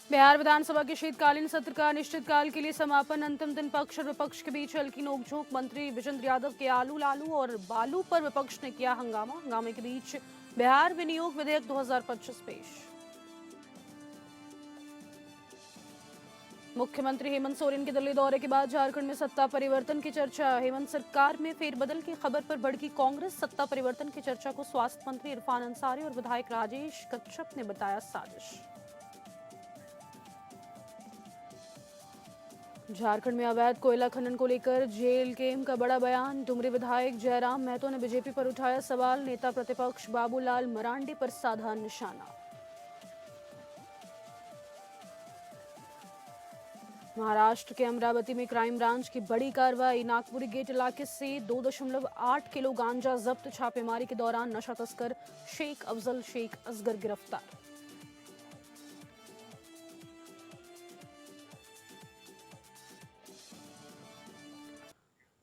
बिहार विधानसभा के शीतकालीन सत्र का अनिश्चितकाल के लिए समापन। अंतिम दिन पक्ष और विपक्ष के बीच हल्की नोकझोंक। मंत्री विजेंद्र यादव के आलू लालू और बालू पर विपक्ष ने किया हंगामा। हंगामे के बीच बिहार विनियोग विधेयक 2025 पेश। मुख्यमंत्री हेमंत सोरेन के दिल्ली दौरे के बाद झारखंड में सत्ता परिवर्तन की चर्चा। हेमंत सरकार में फेरबदल की खबर पर भड़की कांग्रेस। सत्ता परिवर्तन की चर्चा को स्वास्थ्य मंत्री इरफान अंसारी और विधायक राजेश कच्छप ने बताया साजिश। झारखंड में अवैध कोयला खनन को लेकर जेल केम का बड़ा बयान। डुमरी विधायक जयराम महतो ने बीजेपी पर उठाया सवाल। नेता प्रतिपक्ष बाबूलाल मरांडी पर साधा निशाना। महाराष्ट्र के अमरावती में क्राइम ब्रांच की बड़ी कार्रवाई। नागपुरी गेट इलाके से 2.8 किलो गांजा जब्त। छापेमारी के दौरान नशा तस्कर शेख अफजल शेख असगर गिरफ्तार।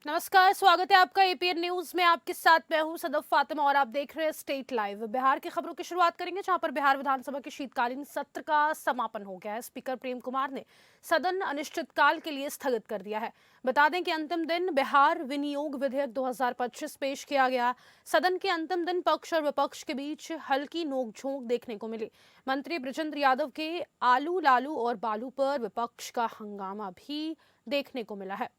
नमस्कार, स्वागत है आपका एपीएन न्यूज में। आपके साथ मैं हूं सदफ फातिमा और आप देख रहे हैं स्टेट लाइव। बिहार की खबरों की शुरुआत करेंगे, जहां पर बिहार विधानसभा के शीतकालीन सत्र का समापन हो गया है। स्पीकर प्रेम कुमार ने सदन अनिश्चितकाल के लिए स्थगित कर दिया है। बता दें कि अंतिम दिन बिहार विनियोग विधेयक 2025 पेश किया गया। सदन के अंतिम दिन पक्ष और विपक्ष के बीच हल्की नोकझोंक देखने को मिली। मंत्री बृजेंद्र यादव के आलू लालू और बालू पर विपक्ष का हंगामा भी देखने को मिला है।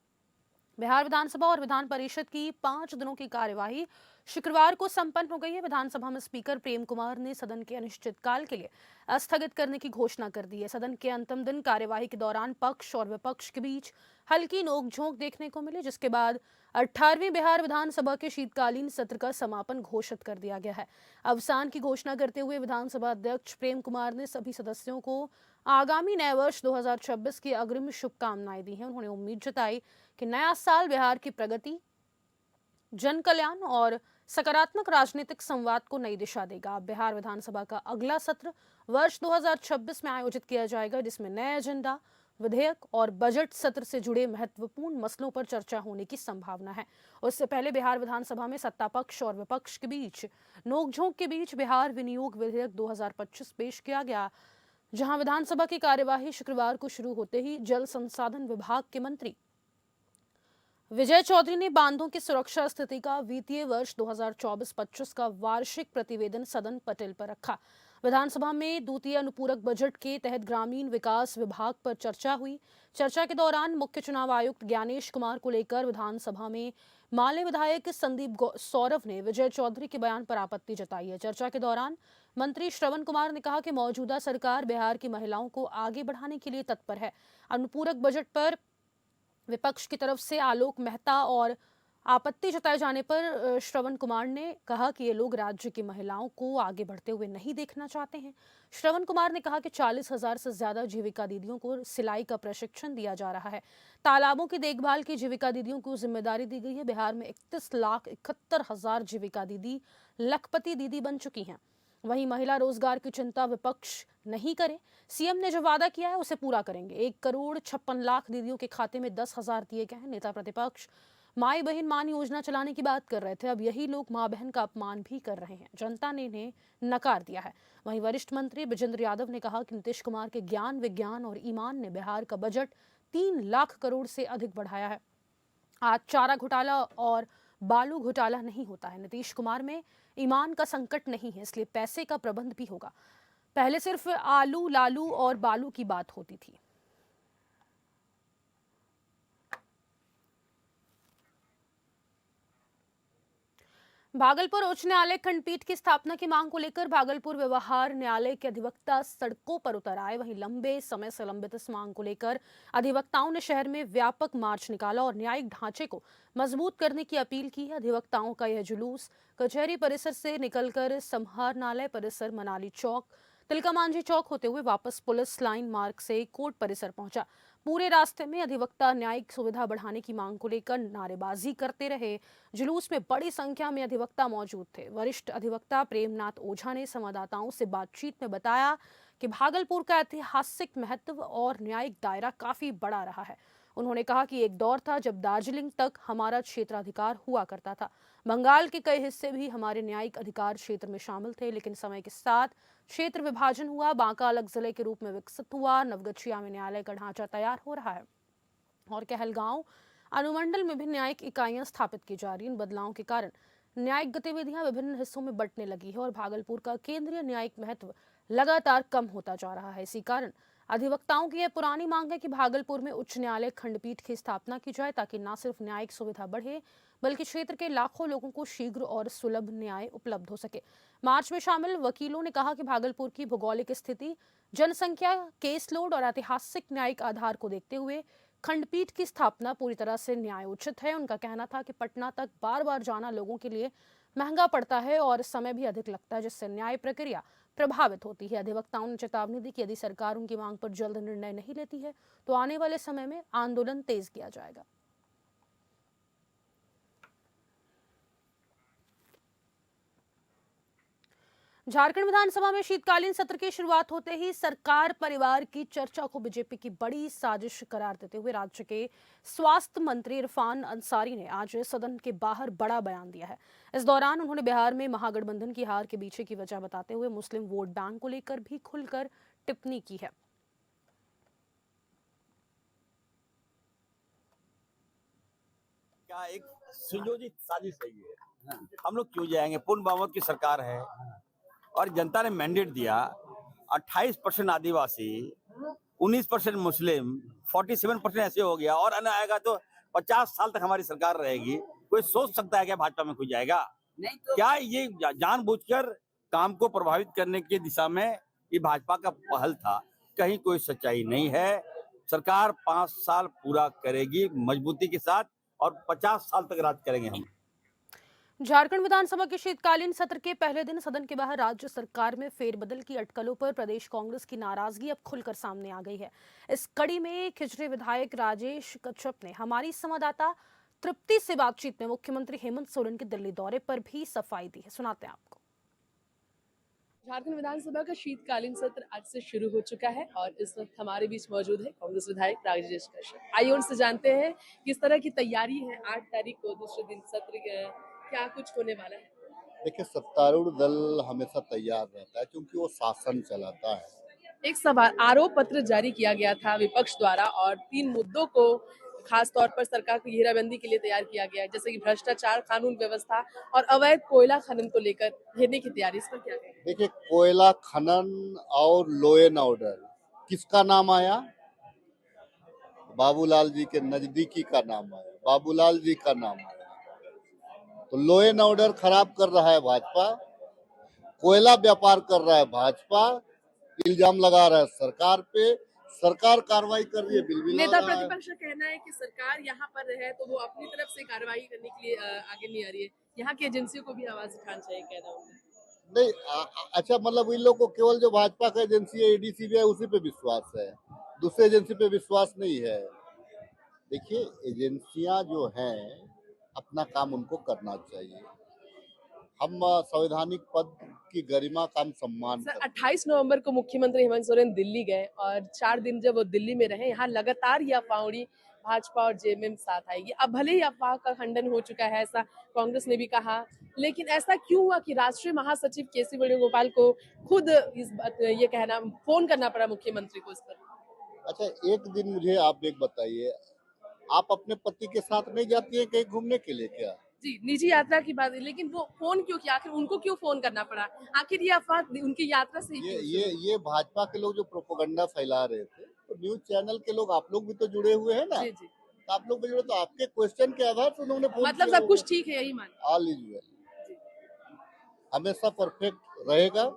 बिहार विधानसभा और विधान परिषद की 5 दिनों की कार्यवाही शुक्रवार को संपन्न हो गई है। विधानसभा में स्पीकर प्रेम कुमार ने सदन के अनिश्चितकाल के लिए स्थगित करने की घोषणा कर दी है। सदन के अंतिम दिन कार्यवाही के दौरान पक्ष और विपक्ष के बीच हल्की नोकझोंक देखने को मिली, जिसके बाद 18वीं बिहार विधानसभा के शीतकालीन सत्र का समापन घोषित कर दिया गया है। अवसान की घोषणा करते हुए विधानसभा अध्यक्ष प्रेम कुमार ने सभी सदस्यों को आगामी नए वर्ष 2026 की अग्रिम शुभकामनाएं दी हैं। उन्होंने उम्मीद जताई कि नया साल बिहार की प्रगति, जन कल्याण और सकारात्मक राजनीतिक संवाद को नई दिशा देगा। बिहार विधानसभा का अगला सत्र वर्ष 2026 में आयोजित किया जाएगा, जिसमें नए एजेंडा, विधेयक और बजट सत्र से जुड़े महत्वपूर्ण मसलों पर चर्चा होने की संभावना है। उससे पहले बिहार विधानसभा में सत्ता पक्ष और विपक्ष के बीच नोकझोंक के बीच बिहार विनियोग विधेयक 2025 पेश किया गया, जहां विधानसभा की कार्यवाही शुक्रवार को शुरू होते ही जल संसाधन विभाग के मंत्री विजय चौधरी ने बांधों की सुरक्षा स्थिति का वित्तीय वर्ष 2024-25 का वार्षिक प्रतिवेदन सदन पटेल पर रखा। विधानसभा में द्वितीय अनुपूरक बजट के तहत ग्रामीण विकास विभाग पर चर्चा हुई। चर्चा के दौरान मुख्य चुनाव आयुक्त ज्ञानेश कुमार को लेकर विधानसभा में माले विधायक संदीप सौरभ ने विजय चौधरी के बयान पर आपत्ति जताई है। चर्चा के दौरान मंत्री श्रवण कुमार ने कहा कि मौजूदा सरकार बिहार की महिलाओं को आगे बढ़ाने के लिए तत्पर है। अनुपूरक बजट पर विपक्ष की तरफ से आलोक मेहता और आपत्ति जताए जाने पर श्रवण कुमार ने कहा कि ये लोग राज्य की महिलाओं को आगे बढ़ते हुए नहीं देखना चाहते हैं। श्रवण कुमार ने कहा कि 40,000 से ज्यादा जीविका दीदियों को सिलाई का प्रशिक्षण दिया जा रहा है। तालाबों की देखभाल की जीविका दीदियों को जिम्मेदारी दी गई है। बिहार में 31,71,000 जीविका दीदी लखपति दीदी बन चुकी हैं। वहीं महिला रोजगार की चिंता विपक्ष नहीं करे। सीएम ने जो वादा किया है उसे पूरा करेंगे। 1,56,00,000 दीदियों के खाते में 10,000 दिए गए हैं। नेता प्रतिपक्ष माई बहन मान योजना चलाने की बात कर रहे थे, अब यही लोग मां बहन का अपमान भी कर रहे हैं। जनता ने इन्हें नकार दिया है। वहीं वरिष्ठ मंत्री विजेंद्र यादव ने कहा कि नीतीश कुमार के ज्ञान, विज्ञान और ईमान ने बिहार का बजट 3 लाख करोड़ से अधिक बढ़ाया है। आज चारा घोटाला और बालू घोटाला नहीं होता है। नीतीश कुमार में ईमान का संकट नहीं है, इसलिए पैसे का प्रबंध भी होगा। पहले सिर्फ आलू लालू और बालू की बात होती थी। भागलपुर उच्च न्यायालय खंडपीठ की स्थापना की मांग को लेकर भागलपुर व्यवहार न्यायालय के अधिवक्ता सड़कों पर उतर आए। वहीं लंबे समय से लंबित इस मांग को लेकर अधिवक्ताओं ने शहर में व्यापक मार्च निकाला और न्यायिक ढांचे को मजबूत करने की अपील की है। अधिवक्ताओं का यह जुलूस कचहरी परिसर से निकलकर समाहरणालय परिसर, मनाली चौक, तिलका मांझी चौक होते हुए वापस पुलिस लाइन मार्ग से कोर्ट परिसर पहुंचा। पूरे रास्ते में अधिवक्ता न्यायिक सुविधा बढ़ाने की मांग को लेकर नारेबाजी करते रहे। जुलूस में बड़ी संख्या में अधिवक्ता मौजूद थे। वरिष्ठ अधिवक्ता प्रेमनाथ ओझा ने संवाददाताओं से बातचीत में बताया कि भागलपुर का ऐतिहासिक महत्व और न्यायिक दायरा काफी बड़ा रहा है। उन्होंने कहा कि एक दौर था जब दार्जिलिंग तक हमारा क्षेत्राधिकार हुआ करता था। बंगाल के कई हिस्से भी हमारे न्यायिक अधिकार क्षेत्र में शामिल थे, लेकिन समय के साथ क्षेत्र विभाजन हुआ, बांका अलग जिले के रूप में विकसित हुआ, नवगछिया में न्यायालय का ढांचा तैयार हो रहा है और कहलगांव अनुमंडल में भी न्यायिक इकाइयां स्थापित की जा रही। इन बदलावों के कारण न्यायिक गतिविधियां विभिन्न हिस्सों में बंटने लगी है और भागलपुर का केंद्रीय न्यायिक महत्व लगातार कम होता जा रहा है। इसी कारण अधिवक्ताओं की यह पुरानी मांग है कि भागलपुर में उच्च न्यायालय खंडपीठ की स्थापना की जाए, ताकि न सिर्फ न्यायिक सुविधा बढ़े बल्कि क्षेत्र के लाखों लोगों को शीघ्र और सुलभ न्याय उपलब्ध हो सके। मार्च में शामिल वकीलों ने कहा कि भागलपुर की भौगोलिक स्थिति, जनसंख्या, केसलोड और ऐतिहासिक न्यायिक आधार को देखते हुए खंडपीठ की स्थापना पूरी तरह से न्यायोचित है। उनका कहना था कि पटना तक बार बार जाना लोगों के लिए महंगा पड़ता है और समय भी अधिक लगता है, जिससे न्याय प्रक्रिया प्रभावित होती है। अधिवक्ताओं ने चेतावनी दी कि यदि सरकार उनकी मांग पर जल्द निर्णय नहीं लेती है तो आने वाले समय में आंदोलन तेज किया जाएगा। झारखंड विधानसभा में शीतकालीन सत्र की शुरुआत होते ही सरकार परिवार की चर्चा को बीजेपी की बड़ी साजिश करार देते हुए राज्य के स्वास्थ्य मंत्री इरफान अंसारी ने आज सदन के बाहर बड़ा बयान दिया है। इस दौरान उन्होंने बिहार में महागठबंधन की हार के पीछे की वजह बताते हुए मुस्लिम वोट बैंक को लेकर भी खुलकर टिप्पणी की है। क्या एक सुनियोजित साजिश है ये? हम लोग क्यों जाएंगे? पूर्ण बहुमत की सरकार है और जनता ने मैंडेट दिया। 28% आदिवासी, 19% मुस्लिम, 47% ऐसे हो गया और अन्य आएगा तो 50 साल तक हमारी सरकार रहेगी। कोई सोच सकता है क्या भाजपा में कोई जाएगा? नहीं तो क्या ये जानबूझकर काम को प्रभावित करने की दिशा में ये भाजपा का पहल था? कहीं कोई सच्चाई नहीं है। सरकार 5 साल पूरा करेगी मजबूती के साथ और 50 साल तक राज करेंगे हम। झारखंड विधानसभा के शीतकालीन सत्र के पहले दिन सदन के बाहर राज्य सरकार में फेरबदल की अटकलों पर प्रदेश कांग्रेस की नाराजगी अब खुलकर सामने आ गई है। इस कड़ी में खिजरे विधायक राजेश कच्छप ने हमारी संवाददाता तृप्ति से बातचीत में मुख्यमंत्री हेमंत सोरेन के दिल्ली दौरे पर भी सफाई दी है। सुनाते हैं आपको। झारखंड विधानसभा का शीतकालीन सत्र आज से शुरू हो चुका है और इस वक्त हमारे बीच मौजूद है कांग्रेस विधायक राजेश कश्यप। आइए उनसे जानते हैं किस तरह की तैयारी है 8 तारीख को दूसरे दिन सत्र क्या कुछ होने वाला है। देखिए, सत्तारूढ़ दल हमेशा तैयार रहता है क्योंकि वो शासन चलाता है। एक सवाल, आरोप पत्र जारी किया गया था विपक्ष द्वारा और 3 मुद्दों को खास तौर पर सरकार की घेराबंदी के लिए तैयार किया गया है, जैसे कि भ्रष्टाचार, कानून व्यवस्था और अवैध कोयला खनन को लेकर घेरने की तैयारी। इस पर क्या कहें? देखिए, कोयला खनन और लॉ एंड ऑर्डर किसका नाम आया? बाबूलाल जी के नजदीकी का नाम आया, बाबूलाल जी का नाम आया। तो लॉ एंड ऑर्डर खराब कर रहा है भाजपा, कोयला व्यापार कर रहा है भाजपा, इल्जाम लगा रहा है सरकार पे, सरकार कार्रवाई कर रही है, बिल नेता प्रतिपक्ष का कहना है कि सरकार यहाँ पर है तो वो अपनी तरफ से कार्रवाई करने के लिए आगे नहीं आ रही है, यहाँ की एजेंसियों को भी आवाज उठाना चाहिए, कहना उनका। नहीं, अच्छा, मतलब इन लोग को केवल जो भाजपा का एजेंसी है, ईडी सीबीआई, उसी पे विश्वास है, दूसरे एजेंसी पे विश्वास नहीं है। देखिए, एजेंसियां जो हैं अपना काम उनको करना चाहिए। हम संवैधानिक पद की गरिमा का हम सम्मान सर, करते हैं। 28 नवंबर को मुख्यमंत्री हेमंत सोरेन दिल्ली गए और 4 दिन जब वो दिल्ली में रहे, यहाँ लगातार ये अफवाह उड़ी भाजपा और जेएमएम साथ आएगी। अब भले ही अफवाह का खंडन हो चुका है, ऐसा कांग्रेस ने भी कहा, लेकिन ऐसा क्यों हुआ कि राष्ट्रीय महासचिव केसी वेणुगोपाल को खुद ये कहना, फोन करना पड़ा मुख्यमंत्री को इस पर? अच्छा, एक दिन मुझे आप एक बताइए, आप अपने पति के साथ नहीं जाती है कहीं घूमने के लिए क्या? जी, निजी यात्रा की बात है, लेकिन वो फोन क्यों किया? आखिर उनको क्यों फोन करना पड़ा? आखिर ये अफवाह उनकी यात्रा से ये भाजपा के लोग जो प्रोपेगेंडा फैला रहे थे, तो न्यूज चैनल के लोग, आप लोग भी तो जुड़े हुए हैं ना। जी जी, तो आप लोग भी जुड़े, तो आपके क्वेश्चन के आधार पर उन्होंने फोन मतलब किया सब कुछ ठीक है, यही मान ऑल इज वेल, हमेशा परफेक्ट रहेगा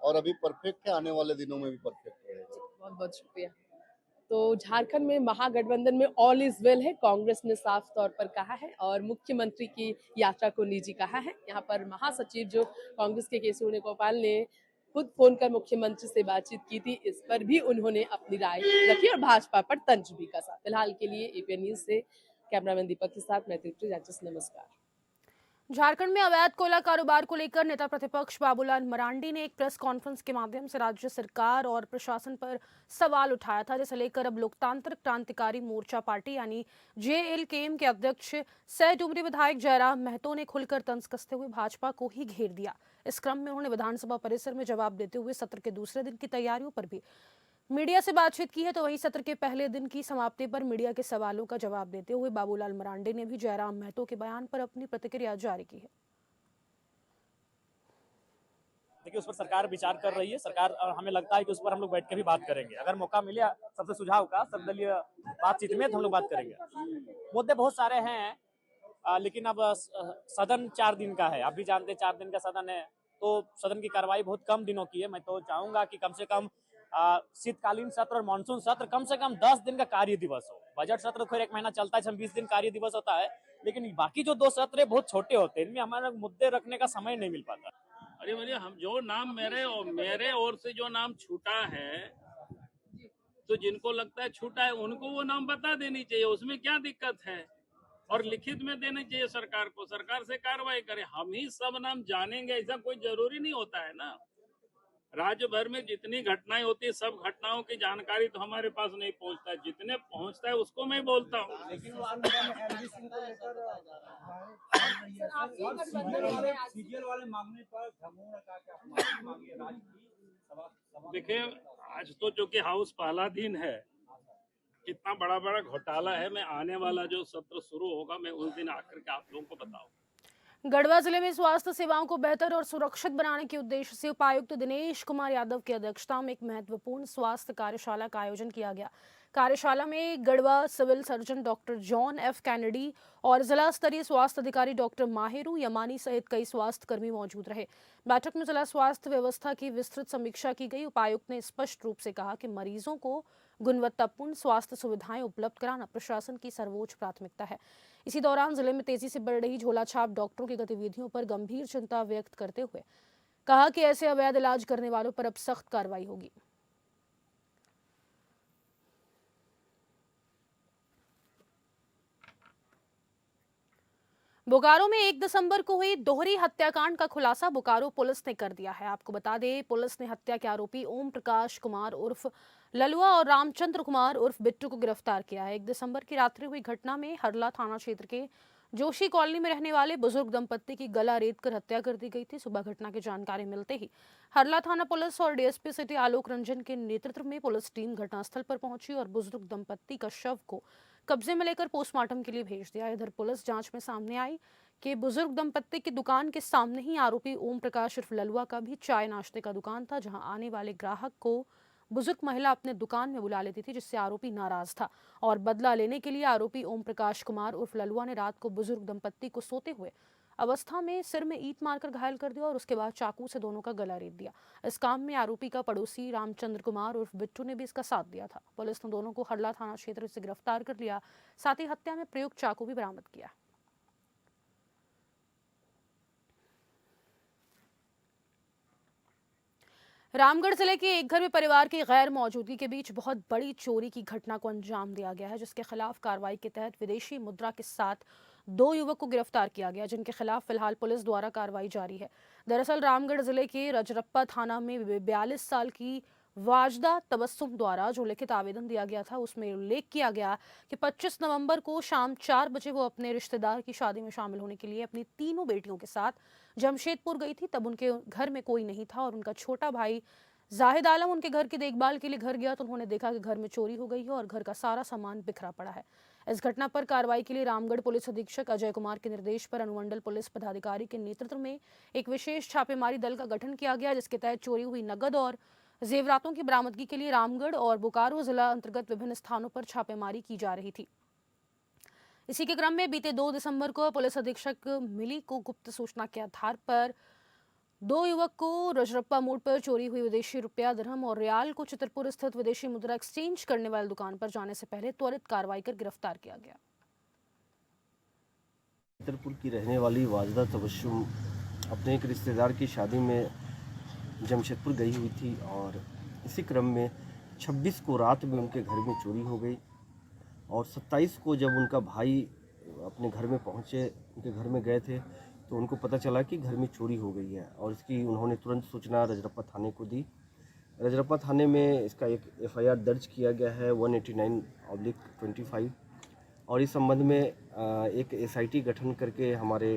और अभी परफेक्ट है, आने वाले दिनों में भी परफेक्ट रहेगा। बहुत बहुत शुक्रिया। तो झारखंड में महागठबंधन में ऑल इज वेल है, कांग्रेस ने साफ तौर पर कहा है और मुख्यमंत्री की यात्रा को निजी कहा है। यहाँ पर महासचिव जो कांग्रेस के केसी वेणुगोपाल ने खुद फोन कर मुख्यमंत्री से बातचीत की थी, इस पर भी उन्होंने अपनी राय रखी और भाजपा पर तंज भी कसा। फिलहाल के लिए एपीएन न्यूज से कैमरामैन दीपक के साथ मैं तृप्ति, नमस्कार। झारखंड में अवैध कोयला कारोबार को लेकर नेता प्रतिपक्ष बाबूलाल मरांडी ने एक प्रेस कॉन्फ्रेंस के माध्यम से राज्य सरकार और प्रशासन पर सवाल उठाया था, जिसे लेकर अब लोकतांत्रिक क्रांतिकारी मोर्चा पार्टी यानी JLKM के अध्यक्ष सह डुमरी विधायक जयराम महतो ने खुलकर तंज कसते हुए भाजपा को ही घेर दिया। इस क्रम में उन्होंने विधानसभा परिसर में जवाब देते हुए सत्र के दूसरे दिन की तैयारियों पर भी मीडिया से बातचीत की है। तो वहीं सत्र के पहले दिन की समाप्ति पर मीडिया के सवालों का जवाब देते हुए बाबूलाल मरांडी ने भी जयराम महतो के बयान पर अपनी प्रतिक्रिया जारी की है। देखिए, उस पर सरकार विचार कर रही है। सरकार हमें लगता है कि उस पर हम लोग बैठ के भी बात करेंगे। अगर मौका मिले सबसे सुझाव का सर्वदलीय बातचीत में तो हम लोग बात करेंगे। मुद्दे बहुत सारे हैं, लेकिन अब सदन 4 दिन का है। आप भी जानते हैं 4 दिन का सदन है, तो सदन की कार्रवाई बहुत कम दिनों की है। मैं तो चाहूंगा कि कम से कम शीतकालीन सत्र और मानसून सत्र कम से कम 10 दिन का कार्य दिवस हो। बजट सत्र फिर 1 महीना चलता है, 20 दिन कार्य दिवस होता है, लेकिन बाकी जो 2 सत्र बहुत छोटे होते हैं, इनमें हमारा मुद्दे रखने का समय नहीं मिल पाता। अरे भैया, हम जो नाम मेरे ओर से जो नाम छूटा है, तो जिनको लगता है छूटा है उनको वो नाम बता देनी चाहिए, उसमें क्या दिक्कत है। और लिखित में देना चाहिए सरकार को, सरकार से कार्रवाई करे। हम ही सब नाम जानेंगे ऐसा कोई जरूरी नहीं होता है ना। राज्य भर में जितनी घटनाएं होती है, सब घटनाओं की जानकारी तो हमारे पास नहीं पहुंचता है। जितने पहुंचता है उसको मैं बोलता हूँ। देखिए, आज तो चूंकि हाउस पहला दिन है, कितना बड़ा बड़ा घोटाला है, मैं आने वाला जो सत्र शुरू होगा मैं उस दिन आकर के आप लोगों को बताऊंगा। गढ़वा जिले में स्वास्थ्य सेवाओं को बेहतर और सुरक्षित बनाने के उद्देश्य से उपायुक्त दिनेश कुमार यादव की अध्यक्षता में एक महत्वपूर्ण स्वास्थ्य कार्यशाला का आयोजन किया गया। कार्यशाला में Garhwa civil surgeon doctor John F Kennedy और जिला स्तरीय स्वास्थ्य अधिकारी डॉक्टर माहिरू यमानी सहित कई स्वास्थ्य कर्मी मौजूद रहे। बैठक में जिला स्वास्थ्य व्यवस्था की विस्तृत समीक्षा की गई। उपायुक्त ने स्पष्ट रूप से कहा कि मरीजों को गुणवत्तापूर्ण स्वास्थ्य सुविधाएं उपलब्ध कराना प्रशासन की सर्वोच्च प्राथमिकता है। इसी दौरान जिले में तेजी से बढ़ रही झोलाछाप डॉक्टरों की गतिविधियों पर गंभीर चिंता व्यक्त करते हुए कहा कि ऐसे अवैध इलाज करने वालों पर अब सख्त कार्रवाई होगी। बोकारो में 1 दिसंबर को हुई दोहरी हत्याकांड का खुलासा बोकारो पुलिस ने कर दिया है। आपको बता दें, पुलिस ने हत्या के आरोपी ओम प्रकाश कुमार उर्फ ललुआ और रामचंद्र कुमार उर्फ बिट्टू को गिरफ्तार किया है। 1 दिसंबर की रात्रि हुई घटना में हरला थाना क्षेत्र के जोशी कॉलोनी में रहने वाले बुजुर्ग दंपत्ति की गला रेतकर हत्या कर दी गई थी। सुबह घटना की जानकारी मिलते ही हरला थाना पुलिस और DSP सिटी आलोक रंजन के नेतृत्व में पुलिस टीम घटनास्थल पर पहुंची और बुजुर्ग दंपत्ति का शव को कब्जे में लेकर पोस्टमार्टम के लिए भेज दिया। इधर पुलिस जांच में सामने आई कि बुजुर्ग दंपत्ति की दुकान के सामने ही आरोपी ओम प्रकाश उर्फ ललुआ का भी चाय नाश्ते का दुकान था, जहां आने वाले ग्राहक को बुजुर्ग महिला अपने दुकान में बुला लेती थी, जिससे आरोपी नाराज था और बदला लेने के लिए आरोपी ओम प्रकाश कुमार उर्फ ललुआ ने रात को बुजुर्ग दंपत्ति को सोते हुए अवस्था में सिर में ईंट मारकर घायल कर दिया और उसके बाद चाकू से दोनों का गला रेत दिया। इस काम में आरोपी का पड़ोसी रामचंद्र कुमार उर्फ बिट्टू ने भी इसका साथ दिया था। पुलिस ने दोनों को हरला थाना क्षेत्र से गिरफ्तार कर लिया, साथ ही हत्या में प्रयुक्त चाकू भी बरामद किया। रामगढ़ जिले के एक घर में परिवार की गैर मौजूदगी के बीच बहुत बड़ी चोरी की घटना को अंजाम दिया गया है, जिसके खिलाफ कार्रवाई के तहत विदेशी मुद्रा के साथ 2 युवक को गिरफ्तार किया गया, जिनके खिलाफ फिलहाल पुलिस द्वारा कार्रवाई जारी है। दरअसल रामगढ़ जिले के रजरप्पा थाना में 42 साल की वाजदा तबस्सुम द्वारा जो लिखित आवेदन दिया गया था, उसमें उल्लेख किया गया कि 25 नवंबर को शाम 4 बजे वो अपने रिश्तेदार की शादी में शामिल होने के लिए अपनी तीनों बेटियों के साथ जमशेदपुर गई थी। तब उनके घर में कोई नहीं था और उनका छोटा भाई जाहिद आलम उनके घर की देखभाल के लिए घर गया तो उन्होंने देखा कि घर में चोरी हो गई है और घर का सारा सामान बिखरा पड़ा है। इस घटना पर कार्रवाई के लिए रामगढ़ पुलिस अधीक्षक अजय कुमार के निर्देश पर अनुमंडल पुलिस पदाधिकारी के नेतृत्व में एक विशेष छापेमारी दल का गठन किया गया, जिसके तहत चोरी हुई नगद और जेवरातों की बरामदगी के लिए रामगढ़ और बोकारो जिला अंतर्गत विभिन्न स्थानों पर छापेमारी की जा रही थी। इसी के क्रम में बीते 2 दिसंबर को पुलिस अधीक्षक मिली को गुप्त सूचना के आधार पर 2 युवक को रजरप्पा मोड़ पर चोरी हुई विदेशी रुपया, दिरहम और रियाल को चितरपुर स्थित विदेशी मुद्रा एक्सचेंज करने वाली दुकान पर जाने से पहले त्वरित कार्रवाई कर गिरफ्तार किया गया। चितरपुर की रहने वाली वाजदा तबस्सुम अपने एक रिश्तेदार की शादी में जमशेदपुर गई हुई थी और इसी क्रम में 26 को रात में उनके घर में चोरी हो गई और 27 को जब उनका भाई अपने घर में पहुंचे, उनके घर में गए थे तो उनको पता चला कि घर में चोरी हो गई है और इसकी उन्होंने तुरंत सूचना रजरप्पा थाने को दी। रजरप्पा थाने में इसका एक एफआईआर दर्ज किया गया है 189/25 और इस संबंध में एक एसआईटी गठन करके हमारे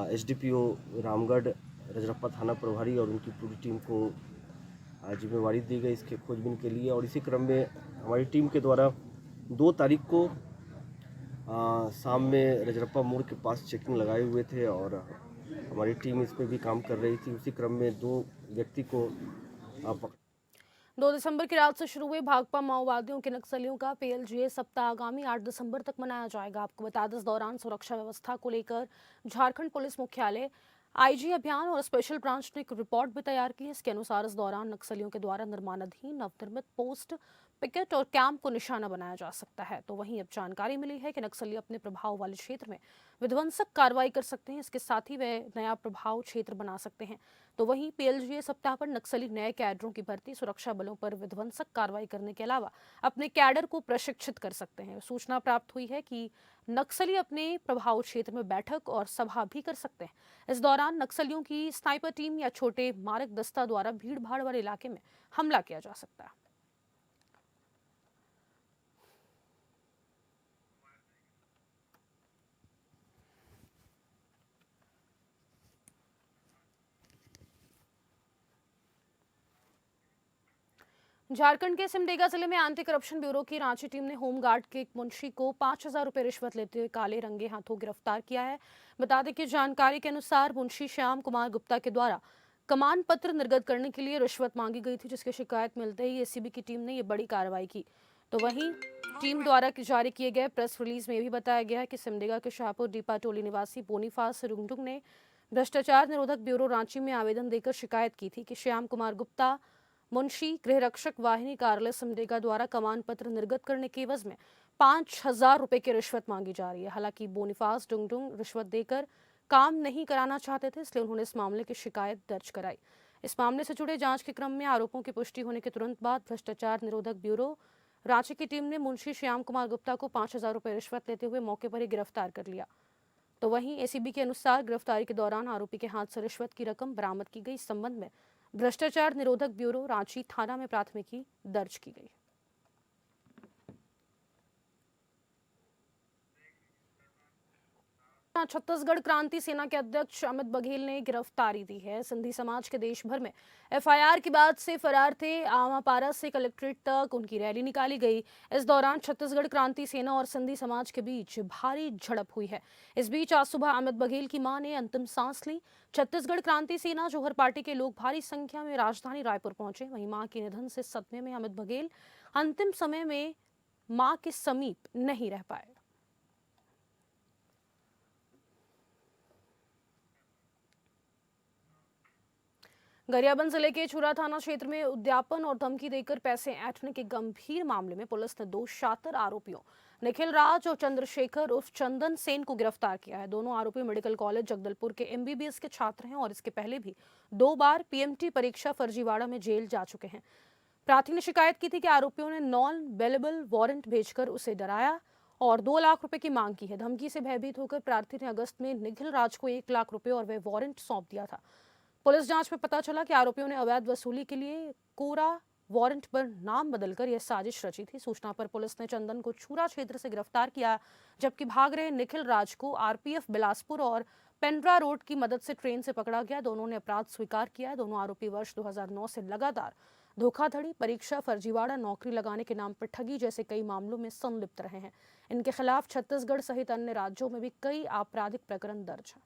एसडीपीओ रामगढ़, रजरप्पा थाना प्रभारी और उनकी पूरी टीम को जिम्मेवारी दी गई इसके खोजबीन के लिए। और इसी क्रम में हमारी टीम के द्वारा 2 तारीख को शाम में रजरप्पा मोड़ के पास चेकिंग लगाए हुए थे और हमारी टीम इस पर भी काम कर रही थी। उसी क्रम में 2 व्यक्ति को 2 दिसंबर की रात से शुरू हुए भाकपा माओवादियों के नक्सलियों का पीएलजीए सप्ताह आगामी 8 दिसंबर तक मनाया जाएगा। आपको बता दें, इस दौरान सुरक्षा व्यवस्था को लेकर झारखंड पुलिस मुख्यालय, आईजी अभियान और स्पेशल ब्रांच ने एक रिपोर्ट भी तैयार की है। इसके अनुसार इस दौरान नक्सलियों के द्वारा निर्माणाधीन नवनिर्मित पोस्ट, पिकेट और कैंप को निशाना बनाया जा सकता है। तो वहीं अब जानकारी मिली है कि नक्सली अपने प्रभाव वाले क्षेत्र में विध्वंसक कार्रवाई कर सकते हैं। इसके साथ ही वे नया प्रभाव क्षेत्र बना सकते हैं। तो वहीं पीएलजीए सप्ताह पर नक्सली नए कैडरों की भर्ती, सुरक्षा बलों पर विध्वंसक कार्रवाई करने के अलावा अपने कैडर को प्रशिक्षित कर सकते हैं। सूचना प्राप्त हुई है कि नक्सली अपने प्रभाव क्षेत्र में बैठक और सभा भी कर सकते हैं। इस दौरान नक्सलियों की स्नाइपर टीम या छोटे मारक दस्ता द्वारा भीड़ भाड़ वाले इलाके में हमला किया जा सकता है। झारखंड के सिमडेगा जिले में एंटी करप्शन ब्यूरो की रांची टीम ने होमगार्ड के एक मुंशी को 5,000 रुपए रिश्वत लेते हुए काले रंगे हाथों गिरफ्तार किया है। बता दें कि जानकारी के अनुसार मुंशी श्याम कुमार गुप्ता के द्वारा कमान पत्र निर्गत करने के लिए रिश्वत मांगी गई थी, जिसकी शिकायत मिलते ही एसीबी की टीम ने ये बड़ी कार्रवाई की। तो वहीं टीम द्वारा जारी किए गए प्रेस रिलीज में भी बताया गया है कि सिमडेगा के शाहपुर डीपा टोली निवासी बोनीफास रुंगडुंग ने भ्रष्टाचार निरोधक ब्यूरो रांची में आवेदन देकर शिकायत की थी कि श्याम कुमार गुप्ता, मुंशी, गृह रक्षक वाहिनी कार्यालय सिमडेगा द्वारा कमान पत्र निर्गत करने के एवज में 5,000 रुपए की रिश्वत मांगी जा रही है। हालांकि बोनीफास डुंगडुंग रिश्वत देकर काम नहीं कराना चाहते थे, इसलिए उन्होंने इस मामले की शिकायत दर्ज कराई। इस मामले से जुड़े जांच के क्रम में आरोपों की पुष्टि होने के तुरंत बाद भ्रष्टाचार निरोधक ब्यूरो रांची की टीम ने मुंशी श्याम कुमार गुप्ता को 5,000 रुपए रिश्वत लेते हुए मौके पर ही गिरफ्तार कर लिया। तो वहीं एसीबी के अनुसार गिरफ्तारी के दौरान आरोपी के हाथ से रिश्वत की रकम बरामद की गई। इस संबंध में भ्रष्टाचार निरोधक ब्यूरो रांची थाना में प्राथमिकी दर्ज की गई। छत्तीसगढ़ क्रांति सेना के अध्यक्ष अमित बघेल ने गिरफ्तारी दी है। सिंधी समाज के देश भर में एफआईआर के बाद से फरार थे। आमापारा से कलेक्ट्रेट तक उनकी रैली निकाली गई। इस दौरान छत्तीसगढ़ क्रांति सेना और सिंधी समाज के बीच भारी झड़प हुई है। इस बीच आज सुबह अमित बघेल की मां ने अंतिम सांस ली। छत्तीसगढ़ क्रांति सेना जोहर पार्टी के लोग भारी संख्या में राजधानी रायपुर पहुंचे। वहीं मां के निधन से सदमे में अमित बघेल अंतिम समय में मां के समीप नहीं रह पाए। गरियाबंद जिले के छुरा थाना क्षेत्र में उद्यापन और धमकी देकर पैसे ऐंठने के गंभीर मामले में पुलिस ने 2 शातिर आरोपियों निखिल राज और चंद्रशेखर उर्फ चंदन सेन को गिरफ्तार किया है। दोनों आरोपी मेडिकल कॉलेज जगदलपुर के एमबीबीएस के छात्र हैं और इसके पहले भी 2 बार पीएमटी परीक्षा फर्जीवाड़ा में जेल जा चुके हैं। प्रार्थी ने शिकायत की थी कि आरोपियों ने नॉन बेलेबल वारंट भेजकर उसे डराया और 2 लाख रुपए की मांग की है। धमकी से भयभीत होकर प्रार्थी ने अगस्त में निखिल राज को 1 लाख रुपए और वह वारंट सौंप दिया था। पुलिस जांच में पता चला कि आरोपियों ने अवैध वसूली के लिए कोरा वारंट पर नाम बदलकर यह साजिश रची थी। सूचना पर पुलिस ने चंदन को छुरा क्षेत्र से गिरफ्तार किया, जबकि भाग रहे निखिल राज को आरपीएफ बिलासपुर और पेंड्रा रोड की मदद से ट्रेन से पकड़ा गया। दोनों ने अपराध स्वीकार किया। दोनों आरोपी वर्ष 2009 से लगातार धोखाधड़ी, परीक्षा फर्जीवाड़ा, नौकरी लगाने के नाम पर ठगी जैसे कई मामलों में संलिप्त रहे हैं। इनके खिलाफ छत्तीसगढ़ सहित अन्य राज्यों में भी कई आपराधिक प्रकरण दर्ज हैं।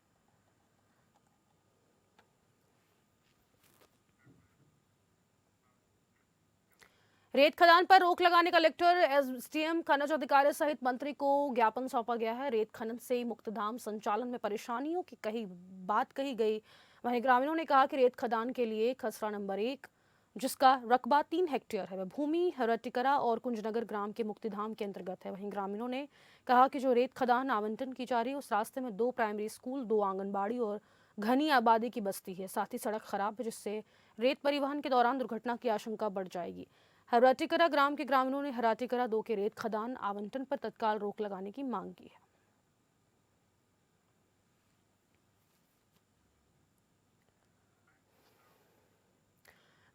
रेत खदान पर रोक लगाने कलेक्टर, एसडीएम, खनिज अधिकारी सहित मंत्री को ज्ञापन सौंपा गया है। रेत खनन से मुक्तधाम संचालन में परेशानियों की बात कही गई। वहीं ग्रामीणों ने कहा कि रेत खदान के लिए खसरा नंबर 1, जिसका रकबा 3 हेक्टेयर है, वह भूमि हरटिकरा और कुंजनगर ग्राम के मुक्तिधाम के अंतर्गत है। वहीं ग्रामीणों ने कहा कि जो रेत खदान आवंटन की जा रही है उस रास्ते में 2 प्राइमरी स्कूल, 2 आंगनबाड़ी और घनी आबादी की बस्ती है। साथ ही सड़क खराब है, जिससे रेत परिवहन के दौरान दुर्घटना की आशंका बढ़ जाएगी। हराटीकरा ग्राम के ग्रामीणों ने हराटीकरा 2 के रेत खदान आवंटन पर तत्काल रोक लगाने की मांग की है।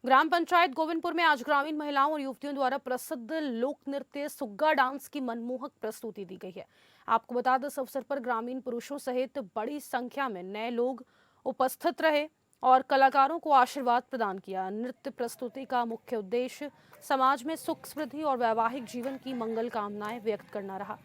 ग्राम पंचायत गोविंदपुर में आज ग्रामीण महिलाओं और युवतियों द्वारा प्रसिद्ध लोक नृत्य सुग्गा डांस की मनमोहक प्रस्तुति दी गई है। आपको बता दें, इस अवसर पर ग्रामीण पुरुषों सहित बड़ी संख्या में नए लोग उपस्थित रहे और कलाकारों को आशीर्वाद प्रदान किया। नृत्य प्रस्तुति का मुख्य उद्देश्य समाज में सुख समृद्धि और वैवाहिक जीवन की मंगल कामनाएं व्यक्त करना रहा।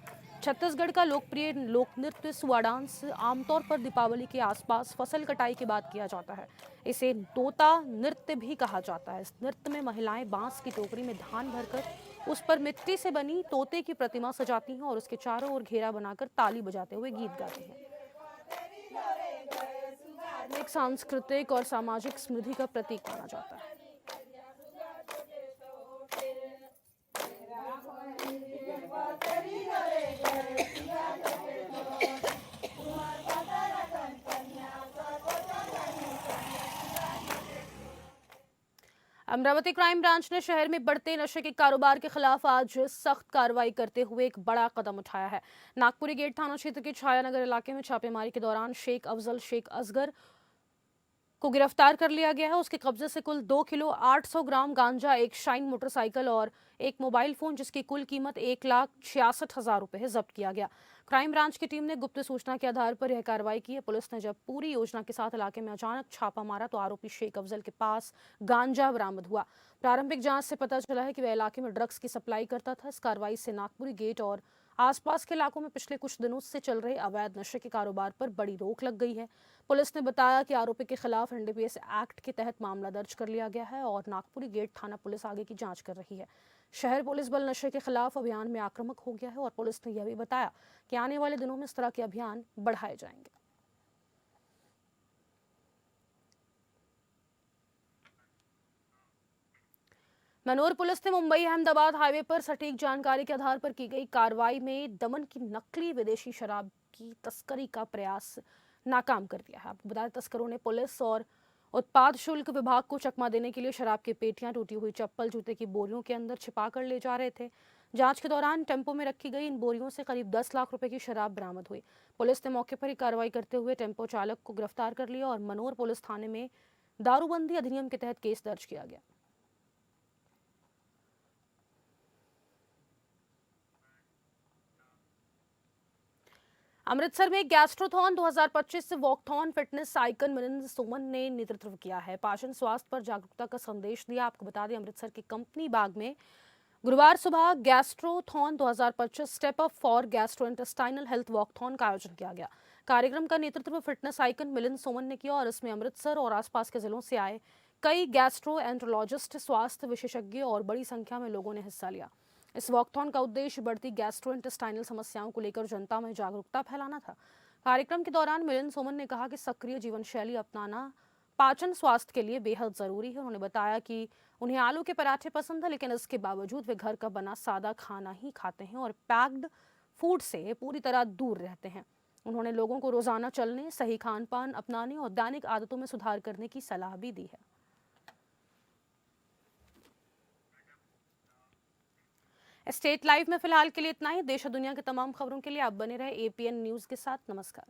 छत्तीसगढ़ का लोकप्रिय लोक नृत्य सुआ डांस आमतौर पर दीपावली के आसपास फसल कटाई के बाद किया जाता है। इसे तोता नृत्य भी कहा जाता है। इस नृत्य में महिलाएं बांस की टोकरी में धान भरकर उस पर मिट्टी से बनी तोते की प्रतिमा सजाती हैं और उसके चारों ओर घेरा बनाकर ताली बजाते हुए गीत गाती हैं। एक सांस्कृतिक और सामाजिक समृद्धि का प्रतीक माना जाता है। अमरावती क्राइम ब्रांच ने शहर में बढ़ते नशे के कारोबार के खिलाफ आज सख्त कार्रवाई करते हुए एक बड़ा कदम उठाया है। नागपुरी गेट थाना क्षेत्र के छायानगर इलाके में छापेमारी के दौरान शेख अफजल शेख असगर को गिरफ्तार कर लिया गया है। उसके कब्जे से कुल 2 किलो 800 ग्राम गांजा, एक शाइन मोटरसाइकिल और एक मोबाइल फोन जिसकी कुल कीमत 1,66,000 रुपए है जब्त किया गया। क्राइम ब्रांच की टीम ने गुप्त सूचना के आधार पर यह कार्रवाई की है। पुलिस ने जब पूरी योजना के साथ इलाके में अचानक छापा मारा तो आरोपी शेख अफजल के पास गांजा बरामद हुआ। प्रारंभिक जांच से पता चला है कि वह इलाके में ड्रग्स की सप्लाई करता था। इस कार्रवाई से नागपुरी गेट और आसपास के इलाकों में पिछले कुछ दिनों से चल रहे अवैध नशे के कारोबार पर बड़ी रोक लग गई है। पुलिस ने बताया कि आरोपी के खिलाफ एनडीपीएस एक्ट के तहत मामला दर्ज कर लिया गया है और नागपुरी गेट थाना पुलिस आगे की जांच कर रही है। शहर पुलिस बल नशे के खिलाफ अभियान में आक्रामक हो गया है और पुलिस ने यह भी बताया कि आने वाले दिनों में इस तरह के अभियान बढ़ाए जाएंगे। मनोर पुलिस ने मुंबई अहमदाबाद हाईवे पर सटीक जानकारी के आधार पर की गई कार्रवाई में दमन की नकली विदेशी शराब की तस्करी का प्रयास नाकाम कर दिया है। आपको बता दें, तस्करों ने पुलिस और उत्पाद शुल्क विभाग को चकमा देने के लिए शराब की पेटियां, टूटी हुई चप्पल, जूते की बोरियों के अंदर छिपा कर ले जा रहे थे। जांच के दौरान टेम्पो में रखी गई इन बोरियों से करीब 10 लाख रुपए की शराब बरामद हुई। पुलिस ने मौके पर ही कार्रवाई करते हुए टेम्पो चालक को गिरफ्तार कर लिया और मनोर पुलिस थाने में दारूबंदी अधिनियम के तहत केस दर्ज किया गया। अमृतसर में गैस्ट्रोथॉन 2025 walkathon fitness icon Milind Soman ने नेतृत्व किया है। पाचन स्वास्थ्य पर जागरूकता का संदेश दिया। आपको बता दें, अमृतसर के कंपनी बाग में गुरुवार सुबह गैस्ट्रोथॉन 2025 step up for gastrointestinal health walkathon का आयोजन किया गया। कार्यक्रम का नेतृत्व फिटनेस आइकन मिलिंद सोमन ने किया और इसमें अमृतसर और आसपास के जिलों से आए कई गैस्ट्रोएंटरोलॉजिस्ट, स्वास्थ्य विशेषज्ञ और बड़ी संख्या में लोगों ने हिस्सा लिया। इस वॉकथॉन का उद्देश्य बढ़ती गैस्ट्रोइंटेस्टाइनल समस्याओं को लेकर जनता में जागरूकता फैलाना था। कार्यक्रम के दौरान मिलिंद सोमन ने कहा कि सक्रिय जीवन शैली अपनाना पाचन स्वास्थ्य के लिए बेहद जरूरी है। उन्होंने बताया कि उन्हें आलू के पराठे पसंद है, लेकिन इसके बावजूद वे घर का बना सादा खाना ही खाते हैं और पैक्ड फूड से पूरी तरह दूर रहते हैं। उन्होंने लोगों को रोजाना चलने, सही खान पान अपनाने और दैनिक आदतों में सुधार करने की सलाह भी दी है। स्टेट लाइव में फिलहाल के लिए इतना ही। देश और दुनिया की तमाम खबरों के लिए आप बने रहे एपीएन न्यूज के साथ। नमस्कार।